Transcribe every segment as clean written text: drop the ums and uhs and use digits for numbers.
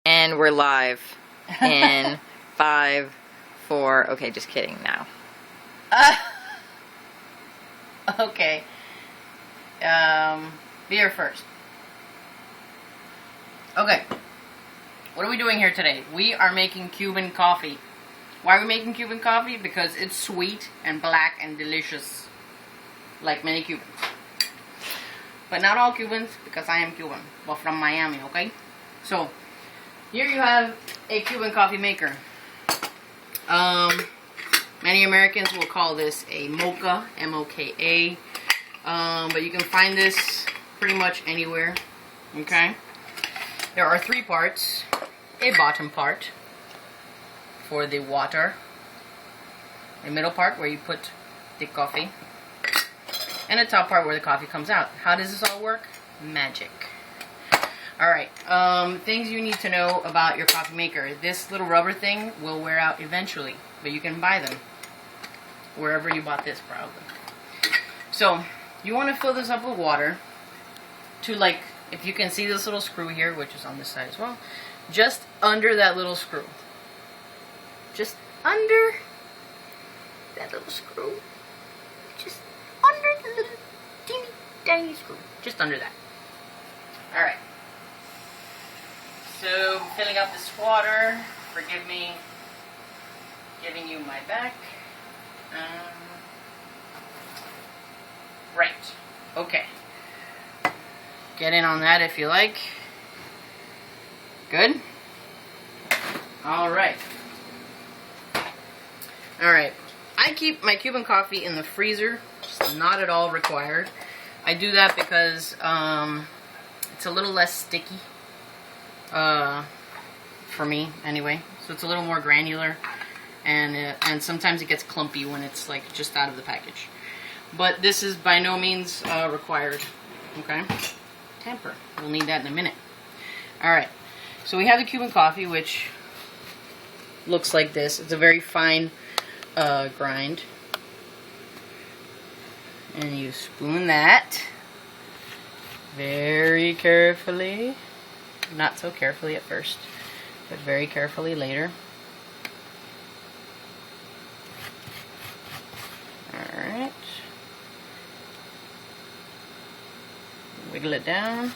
And we're live in 5, 4, okay, just kidding now. Okay. Beer first. Okay. What are we doing here today? We are making Cuban coffee. Why are we making Cuban coffee? Because it's sweet and black and delicious. Like many Cubans. But not all Cubans, because I am Cuban. But from Miami, okay? So, here you have a Cuban coffee maker. Many Americans will call this a mocha, M-O-K-A. But you can find this pretty much anywhere, okay? There are 3 parts. A bottom part for the water. A middle part where you put the coffee. And a top part where the coffee comes out. How does this all work? Magic. Alright, things you need to know about your coffee maker. This little rubber thing will wear out eventually, but you can buy them wherever you bought this, probably. So, you want to fill this up with water to, like, if you can see this little screw here, which is on this side as well, just under that little screw. Just under that little screw. Just under the little teeny tiny screw. Just under that. Alright. So, filling up this water. Forgive me giving you my back. Right. Okay. Get in on that if you like. Good? Alright. Alright. I keep my Cuban coffee in the freezer. It's not at all required. I do that because it's a little less sticky. For me, anyway. So it's a little more granular. And sometimes it gets clumpy when it's like just out of the package. But this is by no means required. Okay? Tamper. We'll need that in a minute. Alright. So we have the Cuban coffee, which looks like this. It's a very fine grind. And you spoon that very carefully. Not so carefully at first, but very carefully later. Alright. Wiggle it down.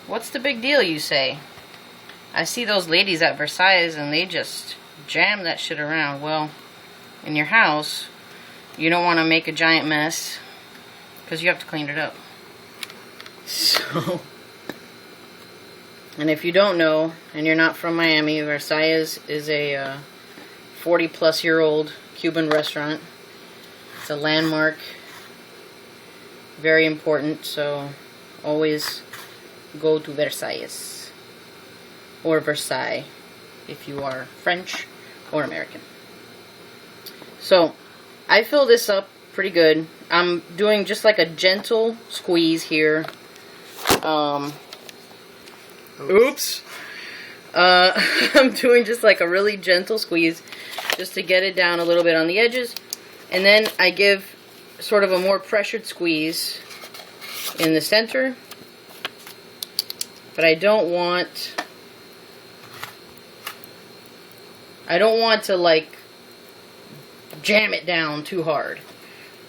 What's the big deal, you say? I see those ladies at Versailles and they just jam that shit around. Well, in your house, you don't want to make a giant mess because you have to clean it up. So, and if you don't know, and you're not from Miami, Versailles is a 40-plus-year-old Cuban restaurant. It's a landmark. Very important, so always go to Versailles. Or Versailles, if you are French or American. So, I fill this up pretty good. I'm doing just like a gentle squeeze here. Oops. I'm doing just like a really gentle squeeze just to get it down a little bit on the edges. And then I give sort of a more pressured squeeze in the center. But I don't want to like jam it down too hard.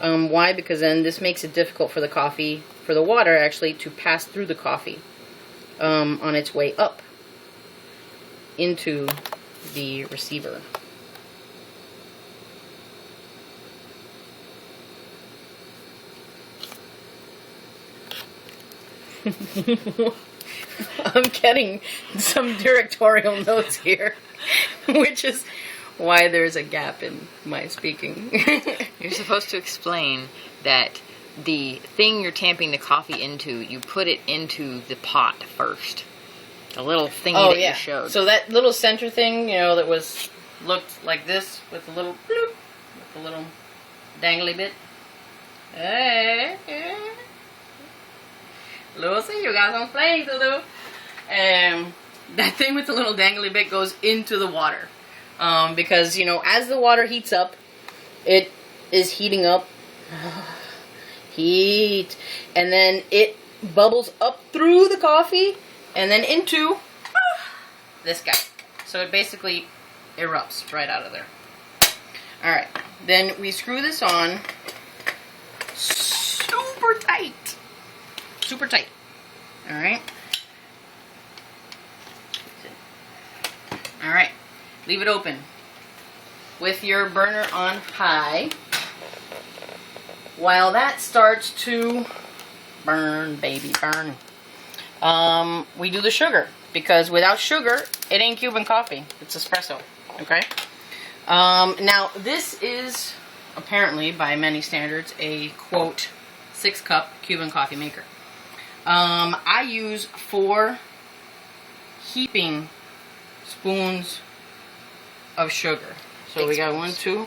Why? Because then this makes it difficult for the coffee, for the water actually, to pass through the coffee on its way up into the receiver. I'm getting some directorial notes here, which is why there's a gap in my speaking. You're supposed to explain that the thing you're tamping the coffee into, you put it into the pot first. The little thingy that you showed. So that little center thing, you know, that looked like this with the little bloop, with the little dangly bit. Hey, Lucy, you got some playing to do. That thing with the little dangly bit goes into the water. Because, you know, as the water heats up, it is heating up. Heat. And then it bubbles up through the coffee and then into this guy. So it basically erupts right out of there. Alright, then we screw this on super tight. Super tight. Alright. Alright, leave it open with your burner on high while that starts to burn, baby, burn. We do the sugar, because without sugar, it ain't Cuban coffee. It's espresso, okay? Now, this is apparently, by many standards, a, quote, 6-cup Cuban coffee maker. I use 4 heaping spoons of sugar. So Big we got spoons. 1, 2.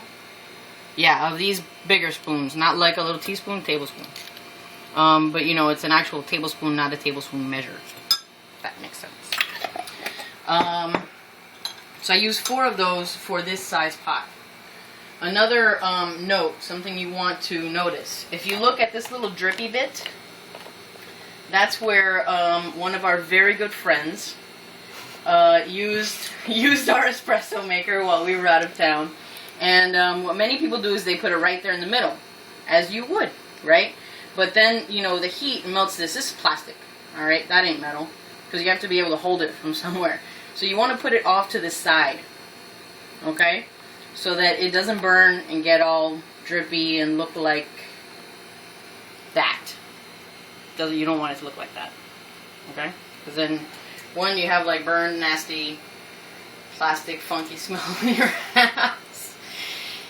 Yeah, of these bigger spoons, not like a little teaspoon, tablespoon. But you know, it's an actual tablespoon, not a tablespoon measure. If that makes sense. So I use 4 of those for this size pot. Another note, something you want to notice. If you look at this little drippy bit, that's where one of our very good friends used our espresso maker while we were out of town. And what many people do is they put it right there in the middle, as you would, right? But then, you know, the heat melts this. This is plastic, alright? That ain't metal, because you have to be able to hold it from somewhere. So you want to put it off to the side, okay? So that it doesn't burn and get all drippy and look like that. You don't want it to look like that, okay? Because then, one, you have like burned, nasty, plastic, funky smell in your house.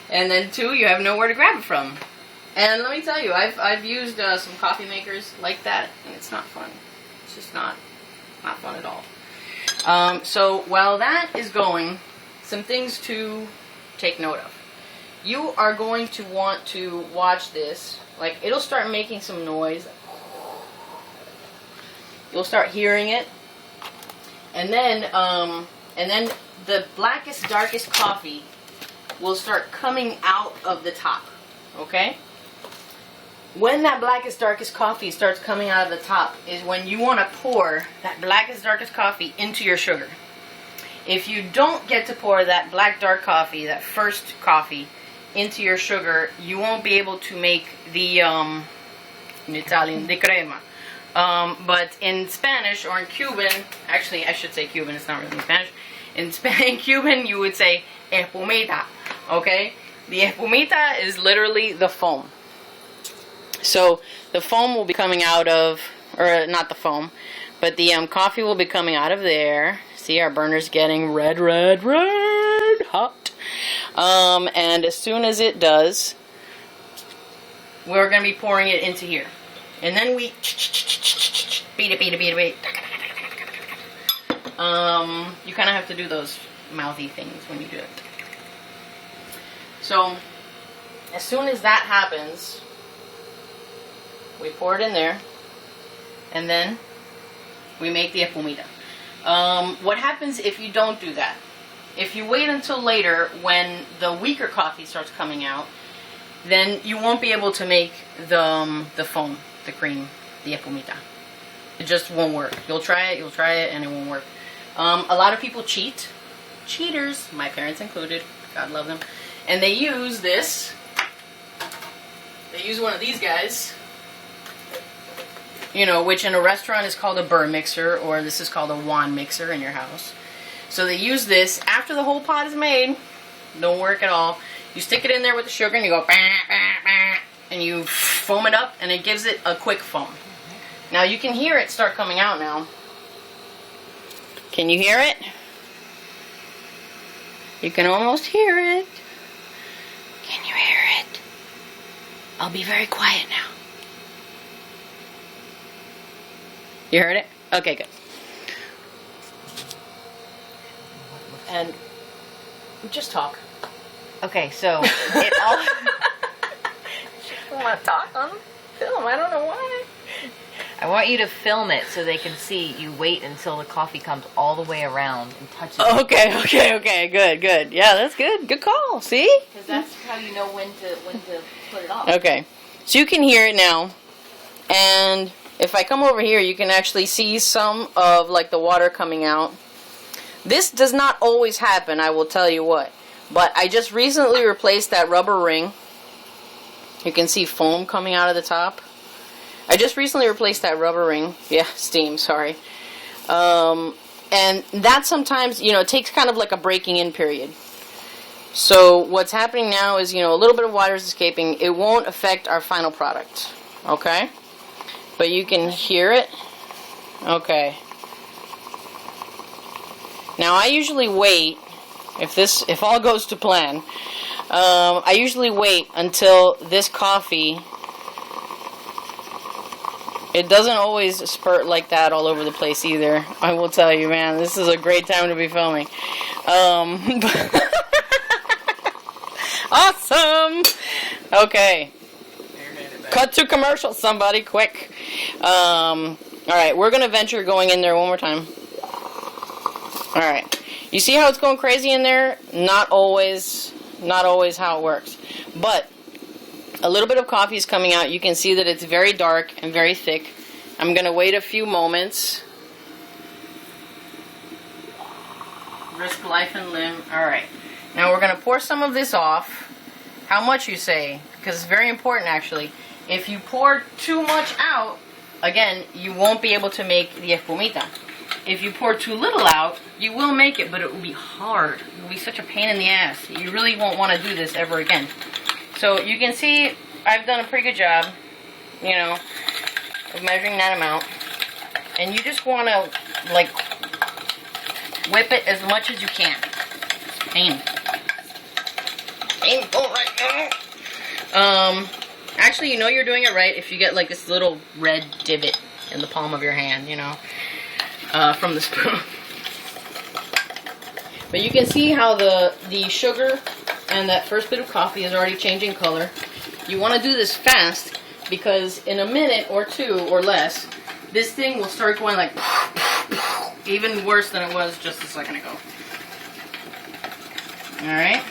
And then 2, you have nowhere to grab it from. And let me tell you, I've used some coffee makers like that, and it's not fun. It's just not fun at all. So while that is going, some things to take note of. You are going to want to watch this. Like, it'll start making some noise. You'll start hearing it. And then the blackest, darkest coffee will start coming out of the top. Okay? When that blackest, darkest coffee starts coming out of the top is when you want to pour that blackest, darkest coffee into your sugar. If you don't get to pour that black, dark coffee, that first coffee, into your sugar, you won't be able to make the, in Italian, the crema. But in Spanish or in Cuban, actually I should say Cuban, it's not really in Spanish. In Cuban you would say espumita, okay? The espumita is literally the foam. So the foam will be coming out of, or not the foam, but the coffee will be coming out of there. See, our burner's getting red, red, red hot. And as soon as it does, we're going to be pouring it into here. And then we beat it, beat it, beat it, beat it. You kind of have to do those mouthy things when you do it. So, as soon as that happens, we pour it in there, and then we make the espumita. What happens if you don't do that? If you wait until later, when the weaker coffee starts coming out, then you won't be able to make the foam, the cream, the espumita. It just won't work. You'll try it, and it won't work. A lot of people cheat. Cheaters, my parents included, God love them. And they use this. They use one of these guys. You know, which in a restaurant is called a burr mixer, or this is called a wand mixer in your house. So they use this after the whole pot is made. Don't work at all. You stick it in there with the sugar and you go bah, bah, bah, and you foam it up, and it gives it a quick foam. Now you can hear it start coming out now. Can you hear it? You can almost hear it. Can you hear it? I'll be very quiet now. You heard it? Okay, good. And just talk. Okay, so it all. I want to talk on film. I don't know why. I want you to film it so they can see. You wait until the coffee comes all the way around and touches it. Okay. Good. Yeah, that's good. Good call. See? Because that's how you know when to put it on. Okay. So you can hear it now. And if I come over here, you can actually see some of like the water coming out. This does not always happen, I will tell you what. But I just recently replaced that rubber ring. You can see foam coming out of the top. I just recently replaced that rubber ring. Yeah, steam, sorry. And that sometimes, you know, it takes kind of like a breaking in period. So what's happening now is, you know, a little bit of water is escaping. It won't affect our final product. Okay? But you can hear it. Okay. Now I usually wait, if all goes to plan, I usually wait until this coffee, it doesn't always spurt like that all over the place either. I will tell you, man, this is a great time to be filming. Awesome! Okay. Cut to commercial, somebody, quick. Alright, we're going to venture going in there one more time. Alright. You see how it's going crazy in there? Not always how it works. But a little bit of coffee is coming out. You can see that it's very dark and very thick. I'm going to wait a few moments. Risk life and limb. Alright. Now we're going to pour some of this off. How much, you say? Because it's very important, actually. If you pour too much out, again, you won't be able to make the espumita. If you pour too little out, you will make it, but it will be hard. It will be such a pain in the ass. You really won't want to do this ever again. So you can see I've done a pretty good job, you know, of measuring that amount. And you just want to, like, whip it as much as you can. It's painful. Painful right now. Actually, you know you're doing it right if you get, like, this little red divot in the palm of your hand, you know, from the spoon. But you can see how the sugar and that first bit of coffee is already changing color. You want to do this fast because in a minute or two or less, this thing will start going like even worse than it was just a second ago. Alright.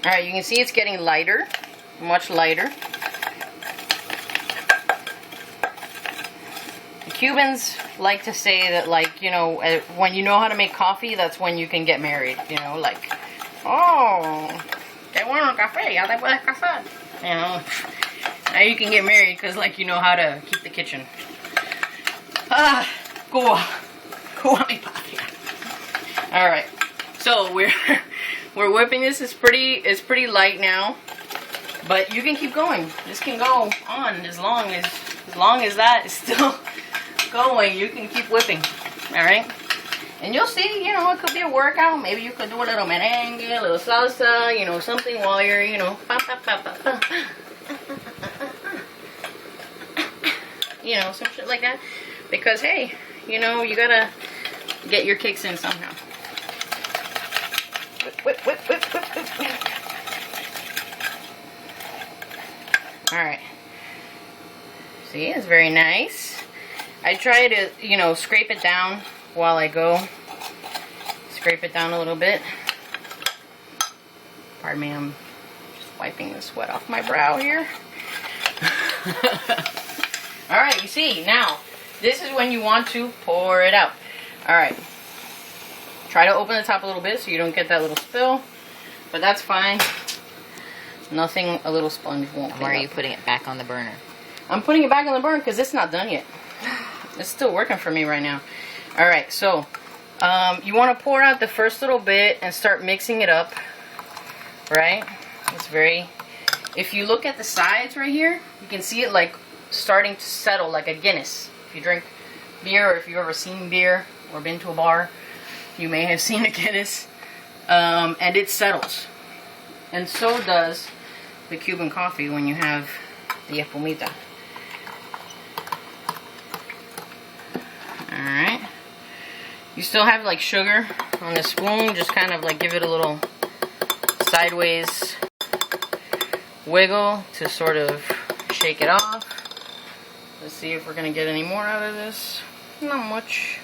Alright, you can see it's getting lighter, much lighter. The Cubans like to say that, like, you know, when you know how to make coffee, that's when you can get married, you know, like, oh, te bueno café, ya te puedes casar. You know, now you can get married because, like, you know how to keep the kitchen. Ah, Cuba mi patria. Alright, so we're whipping this. It's pretty light now, but you can keep going. This can go on as long as that is still going. You can keep whipping. All right, and you'll see. You know, it could be a workout. Maybe you could do a little merengue, a little salsa. You know, something while you're, you know, you know, some shit like that. Because hey, you know, you gotta get your kicks in somehow. Whip, whip, whip, whip, whip, whip. Alright. See, it's very nice. I try to, you know, scrape it down while I go. Scrape it down a little bit. Pardon me, I'm just wiping the sweat off my brow here. Alright, you see, now, this is when you want to pour it out. Alright. Try to open the top a little bit so you don't get that little spill, but that's fine. Nothing a little sponge won't. Why are you putting it back on the burner? I'm putting it back on the burner because it's not done yet. It's still working for me right now. Alright, so you want to pour out the first little bit and start mixing it up, right? It's very, if you look at the sides right here, you can see it like starting to settle like a Guinness. If you drink beer, or if you've ever seen beer or been to a bar, you may have seen a Guinness, and it settles. And so does the Cuban coffee when you have the espumita. Alright. You still have like sugar on the spoon, just kind of like give it a little sideways wiggle to sort of shake it off. Let's see if we're going to get any more out of this. Not much.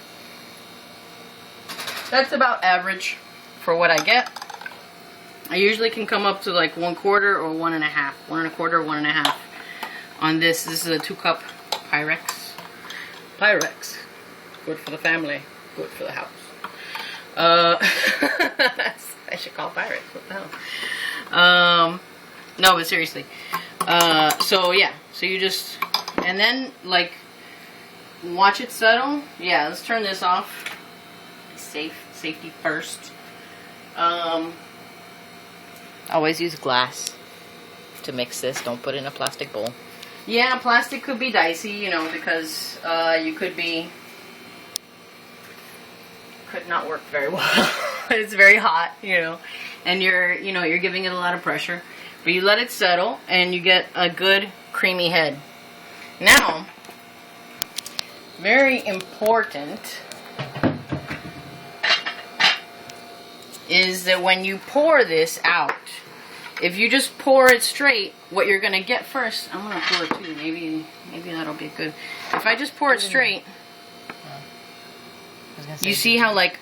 That's about average for what I get. I usually can come up to like 1/4 or 1 1/2. 1 1/4 or 1 1/2 on this. This is a 2-cup Pyrex. Pyrex. Good for the family. Good for the house. I should call Pyrex. What the hell? No, but seriously. So yeah. So you just, and then like watch it settle. Yeah, let's turn this off. Safety first. Always use glass to mix this. Don't put it in a plastic bowl. Yeah, plastic could be dicey, you know, because you could not work very well. It's very hot, you know, and you're giving it a lot of pressure. But you let it settle, and you get a good creamy head. Now, very important is that when you pour this out, if you just pour it straight, what you're gonna get first, I'm gonna pour it too, maybe that'll be good. If I just pour it straight, you see how like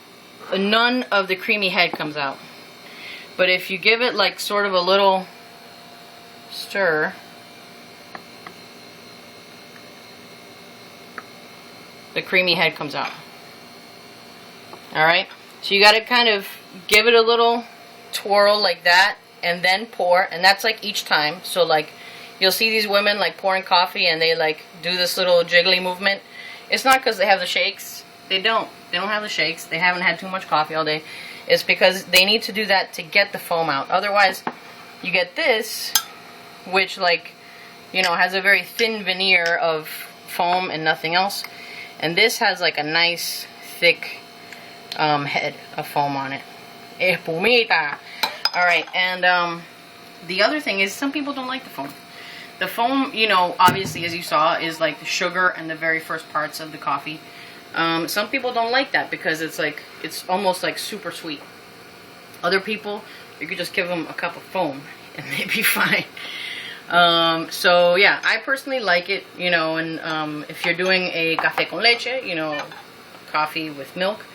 none of the creamy head comes out. But if you give it like sort of a little stir, the creamy head comes out. Alright? So you gotta kind of give it a little twirl like that, and then pour, and that's like each time. So like you'll see these women like pouring coffee, and they like do this little jiggly movement. It's not because they have the shakes. They don't have the shakes. They haven't had too much coffee all day. It's because they need to do that to get the foam out. Otherwise, you get this, which like, you know, has a very thin veneer of foam and nothing else. And this has like a nice thick head of foam on it. Espumita. Alright, and the other thing is some people don't like the foam. The foam, you know, obviously as you saw, is like the sugar and the very first parts of the coffee. Some people don't like that because it's like, it's almost like super sweet. Other people, you could just give them a cup of foam and they'd be fine. So yeah, I personally like it, you know, and if you're doing a café con leche, you know, coffee with milk,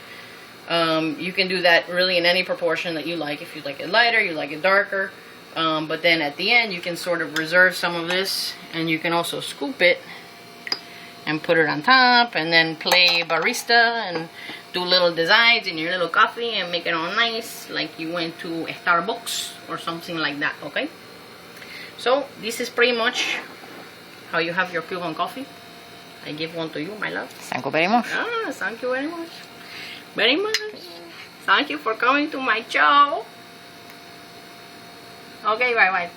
you can do that really in any proportion that you like. If you like it lighter, you like it darker, but then at the end you can sort of reserve some of this, and you can also scoop it and put it on top, and then play barista and do little designs in your little coffee and make it all nice like you went to a Starbucks or something like that. Okay, so this is pretty much how you have your Cuban coffee. I give one to you, my love. Thank you very much. Ah, thank you very much. Very much. Thank you for coming to my show. Okay, bye bye.